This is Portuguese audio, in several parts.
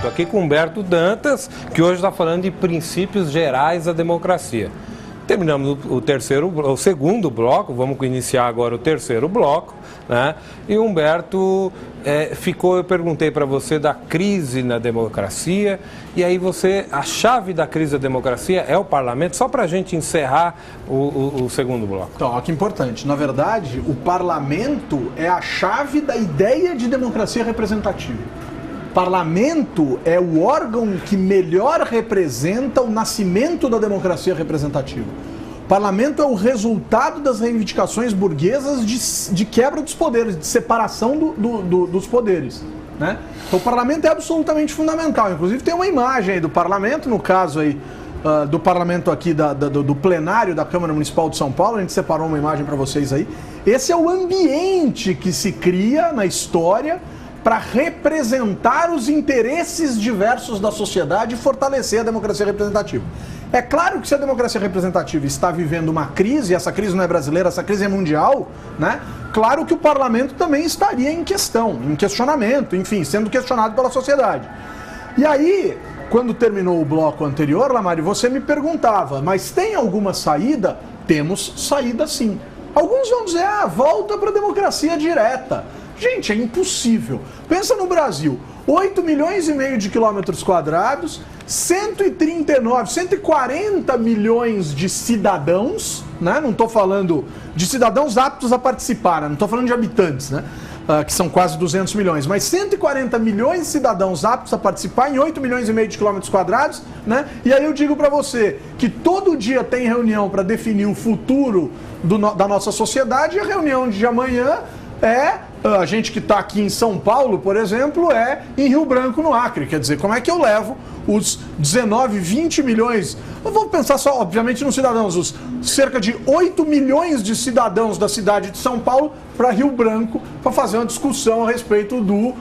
Estou aqui com Humberto Dantas, que hoje está falando de princípios gerais da democracia. Terminamos o segundo bloco, vamos iniciar agora o terceiro bloco, né? E Humberto eu perguntei para você da crise na democracia, e aí a chave da crise da democracia é o parlamento, só para a gente encerrar o segundo bloco. Então, olha que importante, na verdade, o parlamento é a chave da ideia de democracia representativa. Parlamento é o órgão que melhor representa o nascimento da democracia representativa. Parlamento é o resultado das reivindicações burguesas de quebra dos poderes, de separação dos poderes, né? Então o parlamento é absolutamente fundamental. Inclusive tem uma imagem aí do parlamento, no caso aí do parlamento aqui do plenário da Câmara Municipal de São Paulo. A gente separou uma imagem para vocês aí. Esse é o ambiente que se cria na história para representar os interesses diversos da sociedade e fortalecer a democracia representativa. É claro que se a democracia representativa está vivendo uma crise, e essa crise não é brasileira, essa crise é mundial, né? Claro que o parlamento também estaria em questão, em questionamento, enfim, sendo questionado pela sociedade. E aí, quando terminou o bloco anterior, Lamari, você me perguntava, mas tem alguma saída? Temos saída sim. Alguns vão dizer, volta para a democracia direta. Gente, é impossível. Pensa no Brasil, 8 milhões e meio de quilômetros quadrados, 140 milhões de cidadãos, né? Não estou falando de cidadãos aptos a participar, né? Não estou falando de habitantes, né? Que são quase 200 milhões, mas 140 milhões de cidadãos aptos a participar em 8 milhões e meio de quilômetros quadrados, né? E aí eu digo para você que todo dia tem reunião para definir o futuro da nossa sociedade, e a reunião de amanhã a gente que está aqui em São Paulo, por exemplo, em Rio Branco, no Acre. Quer dizer, como é que eu levo os 19, 20 milhões... Eu vou pensar só, obviamente, nos cidadãos, os cerca de 8 milhões de cidadãos da cidade de São Paulo para Rio Branco, para fazer uma discussão a respeito do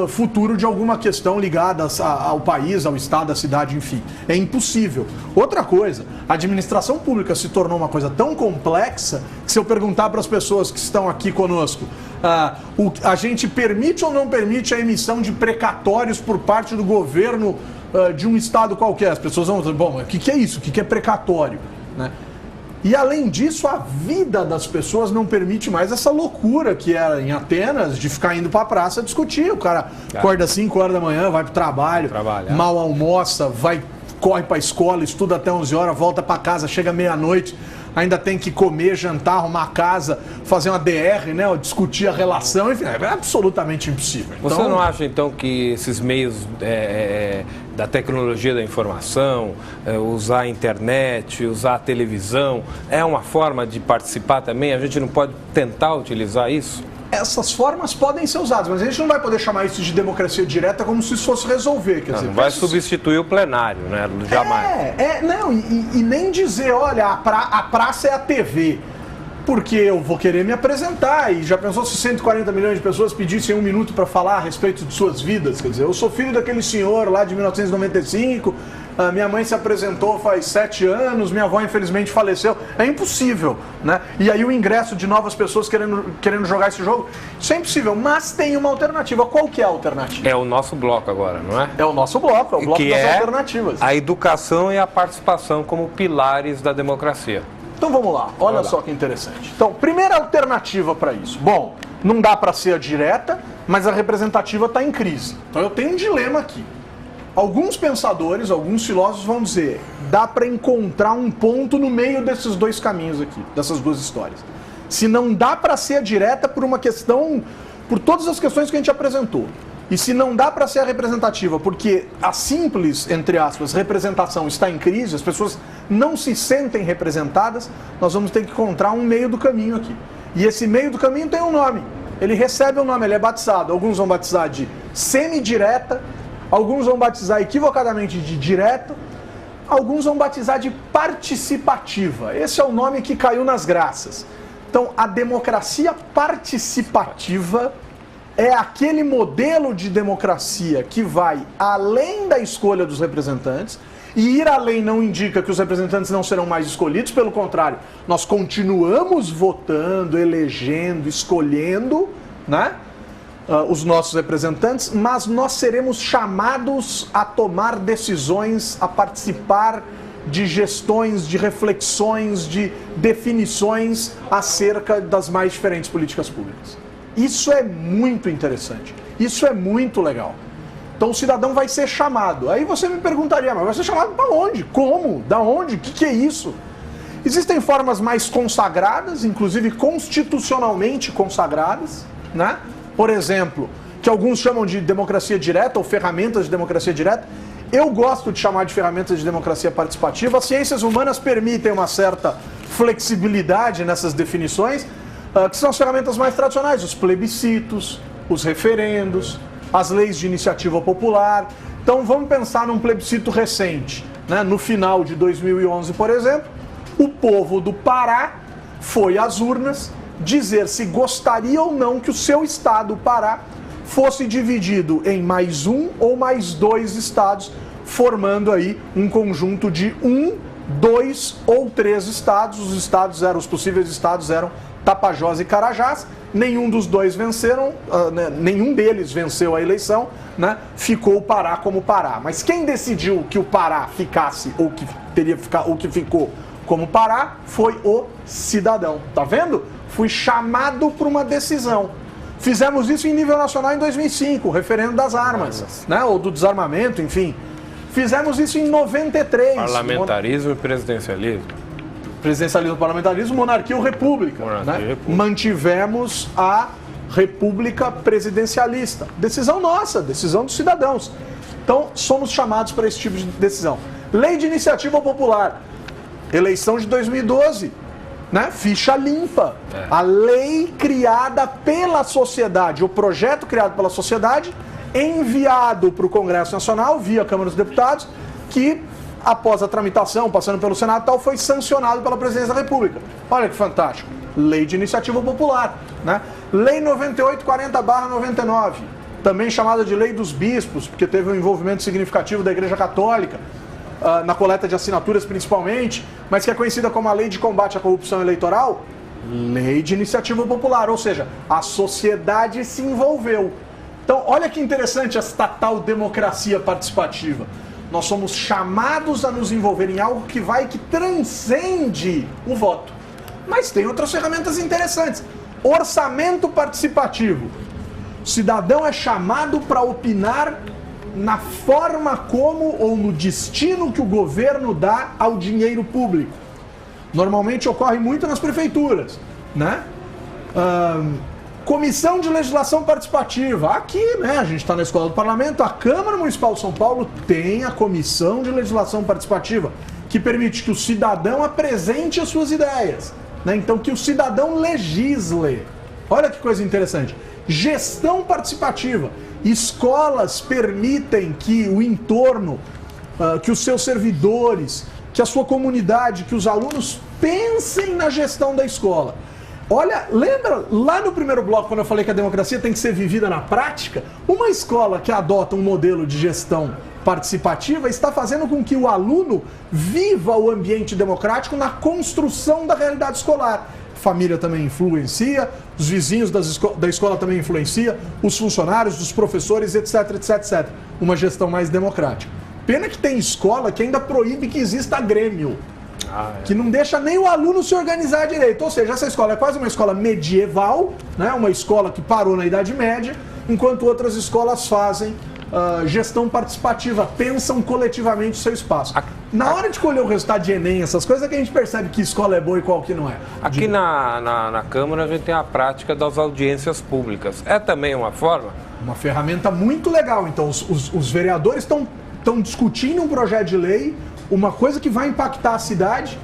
futuro de alguma questão ligada ao país, ao estado, à cidade, enfim. É impossível. Outra coisa, a administração pública se tornou uma coisa tão complexa que, se eu perguntar para as pessoas que estão aqui conosco, a gente permite ou não permite a emissão de precatórios por parte do governo de um estado qualquer, as pessoas vão dizer, bom, o que é isso? O que é precatório? Né? E além disso, a vida das pessoas não permite mais essa loucura que era em Atenas, de ficar indo para a praça discutir. O cara acorda às 5 horas da manhã, vai para o trabalho, mal almoça, corre para a escola, estuda até 11 horas, volta para casa, chega meia-noite, ainda tem que comer, jantar, arrumar a casa, fazer uma DR, né, discutir a relação, enfim, é absolutamente impossível. Você não acha, então, que esses meios da tecnologia da informação, usar a internet, usar a televisão, é uma forma de participar também? A gente não pode tentar utilizar isso? Essas formas podem ser usadas, mas a gente não vai poder chamar isso de democracia direta como se isso fosse resolver. Quer dizer, não vai substituir o plenário, né? Jamais. Não, e nem dizer, olha, a praça é a TV, porque eu vou querer me apresentar. E já pensou se 140 milhões de pessoas pedissem 1 minuto para falar a respeito de suas vidas? Quer dizer, eu sou filho daquele senhor lá de 1995, minha mãe se apresentou faz 7 anos, minha avó infelizmente faleceu. É impossível, né? E aí o ingresso de novas pessoas querendo jogar esse jogo, isso é impossível, mas tem uma alternativa. Qual que é a alternativa? É o nosso bloco agora, não é? É o nosso bloco, é o bloco que das alternativas. A educação e a participação como pilares da democracia. Então vamos lá, olha só que interessante. Então, primeira alternativa para isso. Bom, não dá para ser a direta, mas a representativa está em crise. Então eu tenho um dilema aqui. Alguns pensadores, alguns filósofos vão dizer, dá para encontrar um ponto no meio desses dois caminhos aqui, dessas duas histórias. Se não dá para ser a direta por todas as questões que a gente apresentou, e se não dá para ser a representativa porque a simples, entre aspas, representação está em crise, as pessoas não se sentem representadas, nós vamos ter que encontrar um meio do caminho aqui. E esse meio do caminho tem um nome, ele recebe um nome, ele é batizado. Alguns vão batizar de semi-direta, alguns vão batizar equivocadamente de direta, alguns vão batizar de participativa. Esse é o nome que caiu nas graças. Então, a democracia participativa é aquele modelo de democracia que vai além da escolha dos representantes, e ir além não indica que os representantes não serão mais escolhidos, pelo contrário, nós continuamos votando, elegendo, escolhendo, né? os nossos representantes, mas nós seremos chamados a tomar decisões, a participar de gestões, de reflexões, de definições acerca das mais diferentes políticas públicas. Isso é muito interessante, isso é muito legal. Então o cidadão vai ser chamado. Aí você me perguntaria, mas vai ser chamado para onde? Como? Da onde? O que é isso? Existem formas mais consagradas, inclusive constitucionalmente consagradas, né? Por exemplo, que alguns chamam de democracia direta ou ferramentas de democracia direta. Eu gosto de chamar de ferramentas de democracia participativa. As ciências humanas permitem uma certa flexibilidade nessas definições, que são as ferramentas mais tradicionais, os plebiscitos, os referendos, as leis de iniciativa popular. Então vamos pensar num plebiscito recente, né? No final de 2011, por exemplo, o povo do Pará foi às urnas dizer se gostaria ou não que o seu estado, o Pará, fosse dividido em mais um ou mais dois estados, formando aí um conjunto de 1, 2 ou 3 estados. Os possíveis estados eram Tapajós e Carajás. Nenhum dos dois venceram, nenhum deles venceu a eleição, né? Ficou o Pará como Pará. Mas quem decidiu que o Pará ficasse ou que teria que ficar ou que ficou como Pará foi o cidadão. Tá vendo? Fui chamado para uma decisão. Fizemos isso em nível nacional em 2005, o referendo das armas, né? Ou do desarmamento, enfim. Fizemos isso em 93. Parlamentarismo e presidencialismo. Presidencialismo, parlamentarismo, monarquia ou república. Monarquia, né? república. Mantivemos a república presidencialista. Decisão nossa, decisão dos cidadãos. Então, somos chamados para esse tipo de decisão. Lei de iniciativa popular. Eleição de 2012. Né? Ficha limpa. A lei criada pela sociedade, o projeto criado pela sociedade, enviado para o Congresso Nacional, via Câmara dos Deputados, que, após a tramitação, passando pelo Senado e tal, foi sancionado pela Presidência da República. Olha que fantástico. Lei de iniciativa popular. Né? Lei 9840/99, também chamada de Lei dos Bispos, porque teve um envolvimento significativo da Igreja Católica, na coleta de assinaturas principalmente, mas que é conhecida como a Lei de Combate à Corrupção Eleitoral, Lei de Iniciativa Popular, ou seja, a sociedade se envolveu. Então, olha que interessante esta tal democracia participativa. Nós somos chamados a nos envolver em algo que transcende o voto. Mas tem outras ferramentas interessantes. Orçamento participativo. O cidadão é chamado para opinar na forma como ou no destino que o governo dá ao dinheiro público. Normalmente ocorre muito nas prefeituras, né? Comissão de Legislação Participativa. Aqui, né, a gente está na Escola do Parlamento, a Câmara Municipal de São Paulo tem a Comissão de Legislação Participativa, que permite que o cidadão apresente as suas ideias, né? Então, que o cidadão legisle. Olha que coisa interessante. Gestão participativa. Escolas permitem que o entorno, que os seus servidores, que a sua comunidade, que os alunos pensem na gestão da escola. Olha, lembra lá no primeiro bloco, quando eu falei que a democracia tem que ser vivida na prática? Uma escola que adota um modelo de gestão participativa está fazendo com que o aluno viva o ambiente democrático na construção da realidade escolar. Família também influencia, os vizinhos da escola também influencia, os funcionários, os professores, etc, etc, etc. Uma gestão mais democrática. Pena que tem escola que ainda proíbe que exista grêmio, que não deixa nem o aluno se organizar direito. Ou seja, essa escola é quase uma escola medieval, né? Uma escola que parou na Idade Média, enquanto outras escolas fazem gestão participativa, pensam coletivamente o seu espaço. Na hora de escolher o resultado de Enem, essas coisas, é que a gente percebe que escola é boa e qual que não é. Aqui na Câmara a gente tem a prática das audiências públicas. É também uma forma? Uma ferramenta muito legal. Então, os vereadores estão discutindo um projeto de lei, uma coisa que vai impactar a cidade,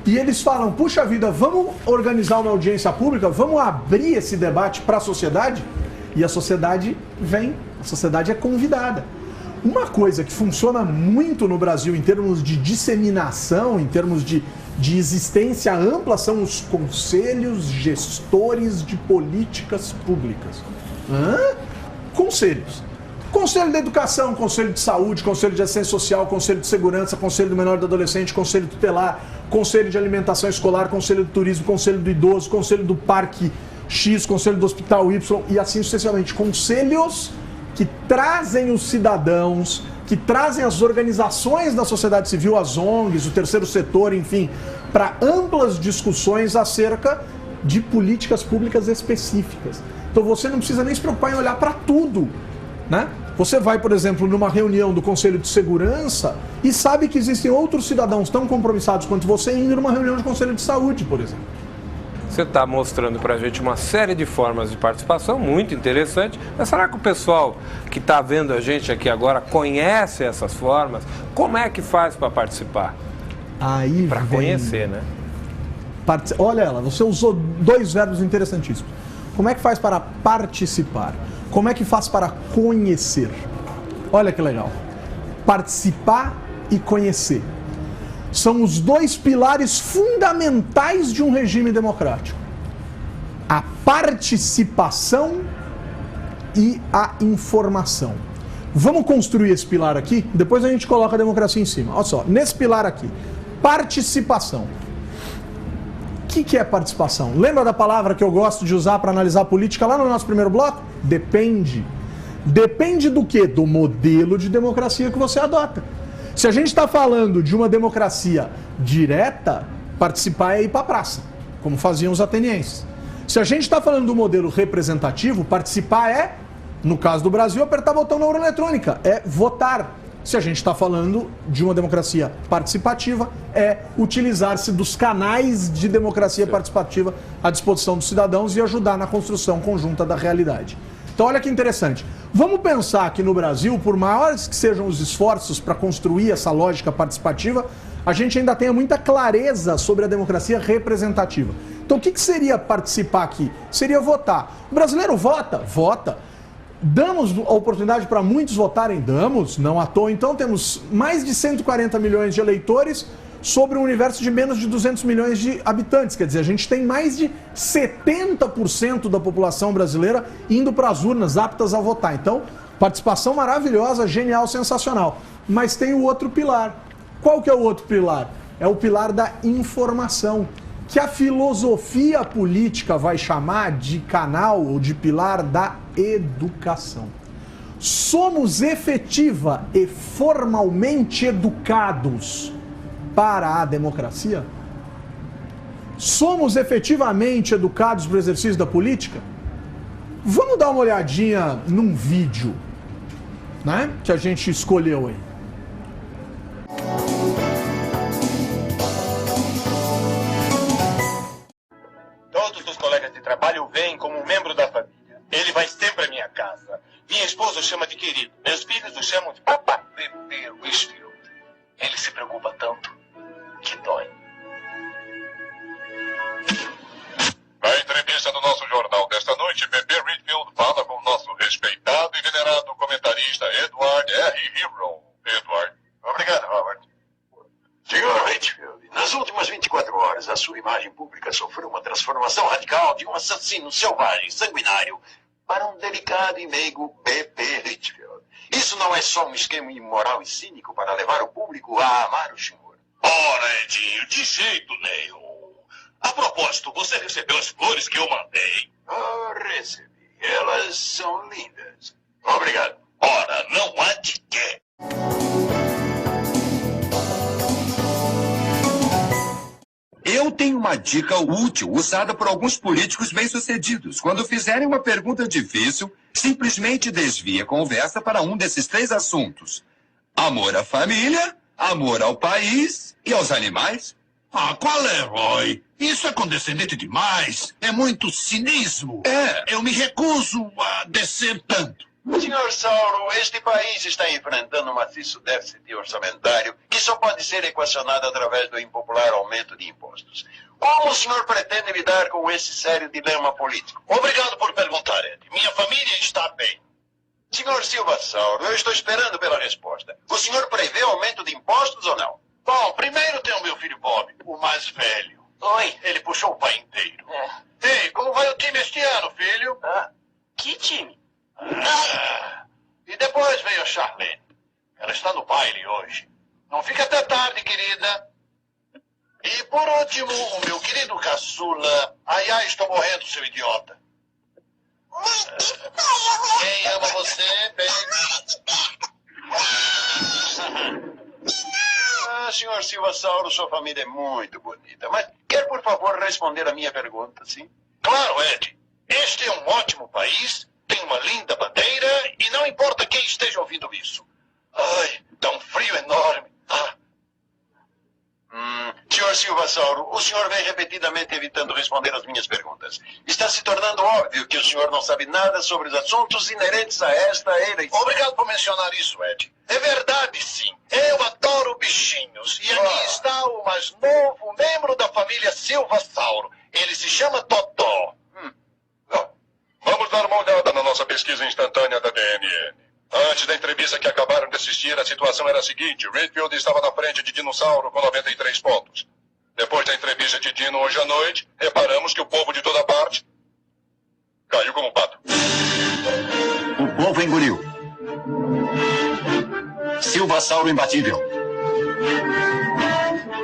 e eles falam, puxa vida, vamos organizar uma audiência pública, vamos abrir esse debate para a sociedade, e a sociedade vem, a sociedade é convidada. Uma coisa que funciona muito no Brasil em termos de disseminação, em termos de existência ampla, são os conselhos gestores de políticas públicas. Conselhos. Conselho da Educação, Conselho de Saúde, Conselho de Assistência Social, Conselho de Segurança, Conselho do Menor e do Adolescente, Conselho Tutelar, Conselho de Alimentação Escolar, Conselho do Turismo, Conselho do Idoso, Conselho do Parque X, conselho do hospital Y e assim sucessivamente. Conselhos que trazem os cidadãos, que trazem as organizações da sociedade civil, as ONGs, o terceiro setor, enfim, para amplas discussões acerca de políticas públicas específicas. Então você não precisa nem se preocupar em olhar para tudo, né? Você vai, por exemplo, numa reunião do Conselho de Segurança e sabe que existem outros cidadãos tão compromissados quanto você indo numa reunião do Conselho de Saúde, por exemplo. Você está mostrando para a gente uma série de formas de participação muito interessante, mas será que o pessoal que está vendo a gente aqui agora conhece essas formas? Como é que faz para participar? Aí para conhecer, né? Olha ela, você usou dois verbos interessantíssimos. Como é que faz para participar? Como é que faz para conhecer? Olha que legal. Participar e conhecer são os dois pilares fundamentais de um regime democrático. A participação e a informação. Vamos construir esse pilar aqui, depois a gente coloca a democracia em cima. Olha só, nesse pilar aqui, participação. O que é participação? Lembra da palavra que eu gosto de usar para analisar a política lá no nosso primeiro bloco? Depende. Depende do quê? Do modelo de democracia que você adota. Se a gente está falando de uma democracia direta, participar é ir para a praça, como faziam os atenienses. Se a gente está falando do modelo representativo, participar é, no caso do Brasil, apertar botão na urna eletrônica, é votar. Se a gente está falando de uma democracia participativa, é utilizar-se dos canais de democracia participativa à disposição dos cidadãos e ajudar na construção conjunta da realidade. Então olha que interessante. Vamos pensar que no Brasil, por maiores que sejam os esforços para construir essa lógica participativa, a gente ainda tenha muita clareza sobre a democracia representativa. Então o que seria participar aqui? Seria votar. O brasileiro vota? Vota. Damos a oportunidade para muitos votarem? Damos, não à toa. Então temos mais de 140 milhões de eleitores sobre um universo de menos de 200 milhões de habitantes. Quer dizer, a gente tem mais de 70% da população brasileira indo para as urnas, aptas a votar. Então, participação maravilhosa, genial, sensacional. Mas tem o outro pilar. Qual que é o outro pilar? É o pilar da informação, que a filosofia política vai chamar de canal ou de pilar da educação. Somos efetiva e formalmente educados para a democracia? Somos efetivamente educados para o exercício da política? Vamos dar uma olhadinha num vídeo, né, que a gente escolheu aí. Todos os colegas de trabalho o veem como um membro da família. Ele vai sempre à minha casa. Minha esposa o chama de querido. Meus filhos o chamam de papá. Bebê Wishfield. Ele se preocupa tanto que dói. Na entrevista do nosso jornal desta noite, Bebê Whitfield fala com o nosso respeitado e venerado comentarista Edward R. Hero. Edward. Obrigado, Robert. Senhor Whitfield, nas últimas 24 horas, a sua imagem pública sofreu uma transformação radical de um assassino selvagem, sanguinário, para um delicado e meigo Bebê Whitfield. Isso não é só um esquema imoral e cínico para levar o público a amar o senhor. Ora, Edinho, de jeito nenhum. A propósito, você recebeu as flores que eu mandei? Oh, recebi. Elas são lindas. Obrigado. Ora, não há de quê. Eu tenho uma dica útil usada por alguns políticos bem-sucedidos. Quando fizerem uma pergunta difícil, simplesmente desvie a conversa para um desses 3 assuntos: amor à família, amor ao país e aos animais. Ah, qual é, Roy? Isso é condescendente demais. É muito cinismo. É. Eu me recuso a descer tanto. Senhor Sauro, este país está enfrentando um maciço déficit orçamentário que só pode ser equacionado através do impopular aumento de impostos. Como o senhor pretende lidar com esse sério dilema político? Obrigado por perguntar, Ed. Minha família está bem. Senhor Silva Sauro, eu estou esperando pela resposta. O senhor prevê aumento de impostos ou não? Bom, primeiro tem o meu filho Bob, o mais velho. Oi. Ele puxou o pai inteiro. Ei, como vai o time este ano, filho? Que time? E depois veio a Charlene. Ela está no baile hoje. Não fica até tarde, querida. E por último, o meu querido caçula. Ai, ai, estou morrendo, seu idiota. Quem ama você, bem... Senhor Silva Sauro, sua família é muito bonita. Mas quer, por favor, responder a minha pergunta, sim? Claro, Ed. Este é um ótimo país, tem uma linda bandeira e não importa quem esteja ouvindo isso. Ai, dá um frio enorme. Senhor Silva Sauro, o senhor vem repetidamente evitando responder as minhas perguntas. Está se tornando óbvio que o senhor não sabe nada sobre os assuntos inerentes a esta eleição. Obrigado por mencionar isso, Ed. É verdade, sim. Eu adoro bichinhos. E aqui está o mais novo membro da família Silva Sauro. Ele se chama Totó. Vamos dar uma olhada na nossa pesquisa instantânea da DNN. Antes da entrevista que acabaram de assistir, a situação era a seguinte. Redfield estava na frente de Dinossauro com 93 pontos. Depois da entrevista de Dino hoje à noite, reparamos que o povo de toda parte caiu como um pato. O povo engoliu. Silva Sauro imbatível.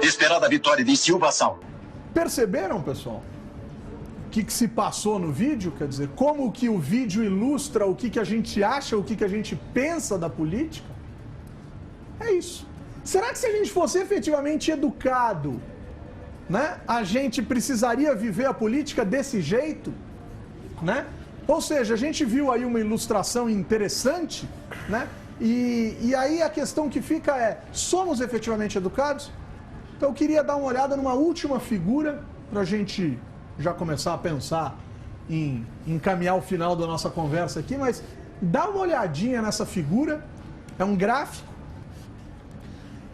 Esperada a vitória de Silva Sauro. Perceberam, pessoal? O que se passou no vídeo? Quer dizer, como que o vídeo ilustra o que a gente acha, o que a gente pensa da política? É isso. Será que se a gente fosse efetivamente educado, né, a gente precisaria viver a política desse jeito? Né? Ou seja, a gente viu aí uma ilustração interessante, né? E aí a questão que fica é, somos efetivamente educados? Então eu queria dar uma olhada numa última figura para a gente já começar a pensar em encaminhar o final da nossa conversa aqui, mas dá uma olhadinha nessa figura, é um gráfico,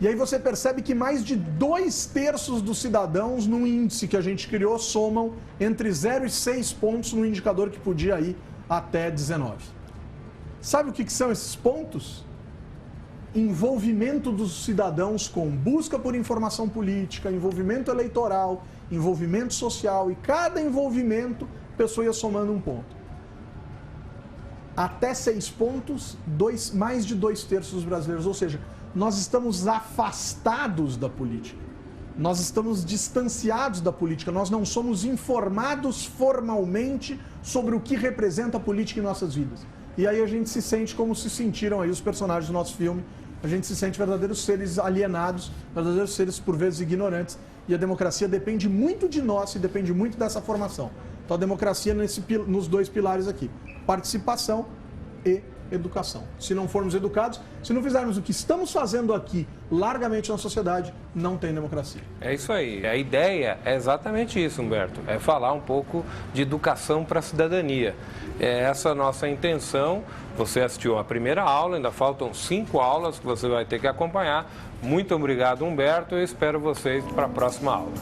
e aí você percebe que mais de 2/3 dos cidadãos num índice que a gente criou somam entre 0 e 6 pontos no indicador que podia ir até 19. Sabe o que são esses pontos? Envolvimento dos cidadãos com busca por informação política, envolvimento eleitoral, envolvimento social, e cada envolvimento a pessoa ia somando um ponto. Até 6 pontos, mais de 2/3 dos brasileiros, ou seja, nós estamos afastados da política, nós estamos distanciados da política, nós não somos informados formalmente sobre o que representa a política em nossas vidas. E aí a gente se sente como se sentiram aí os personagens do nosso filme, a gente se sente verdadeiros seres alienados, verdadeiros seres por vezes ignorantes, e a democracia depende muito de nós e depende muito dessa formação. Então a democracia nos 2 pilares aqui, participação e educação. Se não formos educados, se não fizermos o que estamos fazendo aqui largamente na sociedade, não tem democracia. É isso aí. A ideia é exatamente isso, Humberto. É falar um pouco de educação para a cidadania. É essa a nossa intenção. Você assistiu a primeira aula, ainda faltam 5 aulas que você vai ter que acompanhar. Muito obrigado, Humberto. Eu espero vocês para a próxima aula.